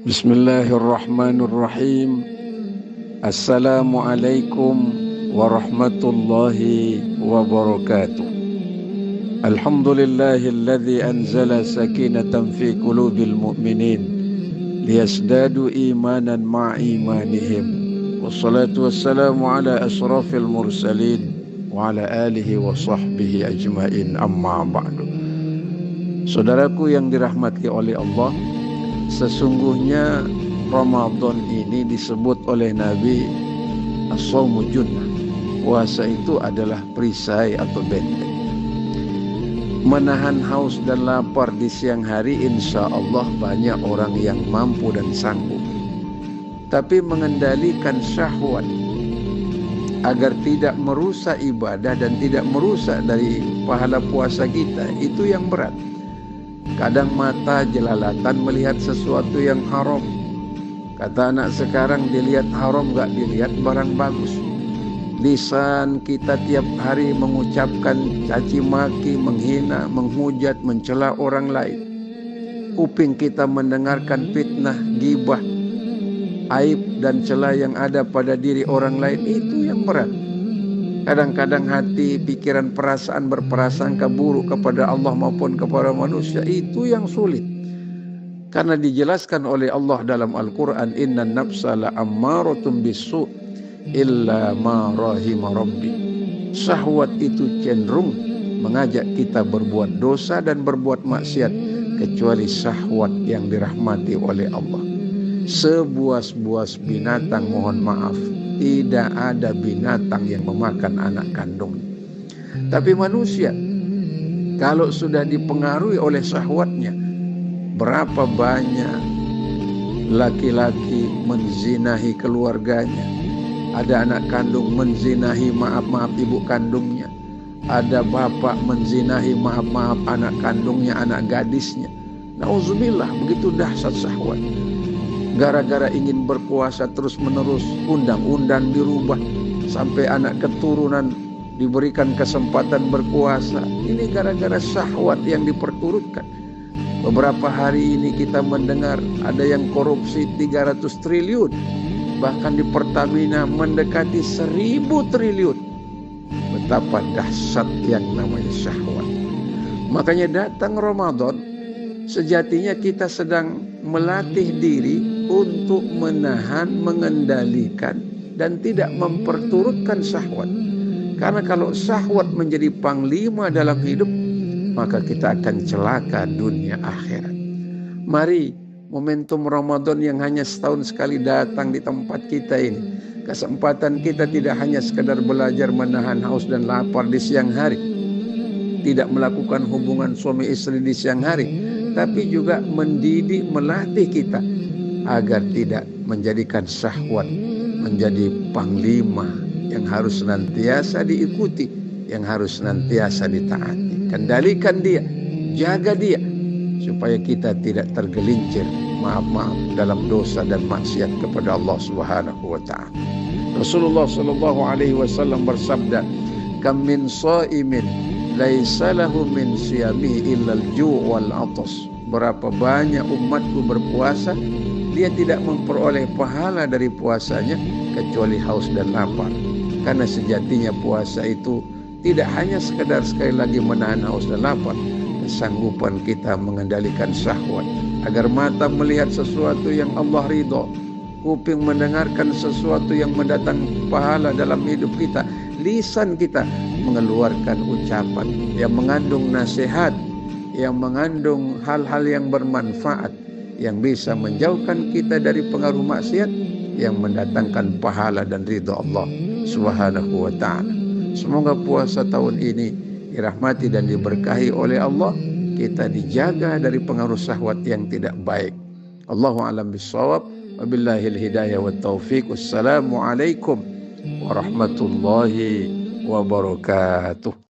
Bismillahirrahmanirrahim. Assalamualaikum warahmatullahi wabarakatuh. Alhamdulillahilladzi anzala sakinatan fi qulubil mu'minin liyazdadu imanan ma'a imanihim. Wassalatu wassalamu ala asrafil mursalin wa ala alihi wa sahbihi ajmain, amma ba'du. Saudaraku yang dirahmati oleh Allah, sesungguhnya Ramadan ini disebut oleh Nabi as-shaumu junnah. Puasa itu adalah perisai atau benteng. Menahan haus dan lapar di siang hari insya Allah banyak orang yang mampu dan sanggup. Tapi mengendalikan syahwat agar tidak merusak ibadah dan tidak merusak dari pahala puasa kita, itu yang berat. Kadang mata jelalatan melihat sesuatu yang haram. Kata anak sekarang, dilihat haram gak dilihat barang bagus. Lisan kita tiap hari mengucapkan caci maki, menghina, menghujat, mencela orang lain. Kuping kita mendengarkan fitnah, gibah, aib dan cela yang ada pada diri orang lain. Itu yang berat. Kadang-kadang hati, pikiran, perasaan berprasangka buruk kepada Allah maupun kepada manusia, itu yang sulit. Karena dijelaskan oleh Allah dalam Al-Quran, innan nafsa la'ammaratun bisu' illa ma rahima rabbi. Syahwat itu cenderung mengajak kita berbuat dosa dan berbuat maksiat, kecuali syahwat yang dirahmati oleh Allah. Sebuas-buas binatang, mohon maaf, tidak ada binatang yang memakan anak kandung. Tapi manusia, kalau sudah dipengaruhi oleh syahwatnya, berapa banyak laki-laki menzinahi keluarganya. Ada anak kandung menzinahi maaf ibu kandungnya. Ada bapak menzinahi maaf anak kandungnya, anak gadisnya. Nauzubillah, begitu dahsyat syahwat. Gara-gara ingin berkuasa terus-menerus, undang-undang dirubah sampai anak keturunan diberikan kesempatan berkuasa. Ini gara-gara syahwat yang diperturutkan. Beberapa hari ini kita mendengar ada yang korupsi 300 triliun. Bahkan di Pertamina mendekati 1000 triliun. Betapa dahsyat yang namanya syahwat. Makanya datang Ramadan, sejatinya kita sedang melatih diri untuk menahan, mengendalikan, dan tidak memperturutkan syahwat. Karena kalau syahwat menjadi panglima dalam hidup, maka kita akan celaka dunia akhirat. Mari momentum Ramadan yang hanya setahun sekali datang di tempat kita ini, kesempatan kita tidak hanya sekedar belajar menahan haus dan lapar di siang hari, tidak melakukan hubungan suami istri di siang hari, tapi juga mendidik, melatih kita agar tidak menjadikan syahwat menjadi panglima yang harus senantiasa diikuti, yang harus senantiasa ditaati. Kendalikan dia, jaga dia, supaya kita tidak tergelincir dalam dosa dan maksiat kepada Allah Subhanahu wa ta'ala. Rasulullah sallallahu alaihi wasallam bersabda, kam min shaimin laisa lahu min siyami illa al-ju' wal 'atas. Berapa banyak umatku berpuasa, dia tidak memperoleh pahala dari puasanya kecuali haus dan lapar. Karena sejatinya puasa itu tidak hanya sekedar sekali lagi menahan haus dan lapar, kesanggupan kita mengendalikan syahwat agar mata melihat sesuatu yang Allah ridho, kuping mendengarkan sesuatu yang mendatangkan pahala dalam hidup kita, lisan kita mengeluarkan ucapan yang mengandung nasihat, yang mengandung hal-hal yang bermanfaat, yang bisa menjauhkan kita dari pengaruh maksiat, yang mendatangkan pahala dan ridha Allah Subhanahu wa ta'ala. Semoga puasa tahun ini dirahmati dan diberkahi oleh Allah. Kita dijaga dari pengaruh syahwat yang tidak baik. Allahu a'lam bissawab. Wabillahil hidayah wat taufiq. Wassalamualaikum warahmatullahi wabarakatuh.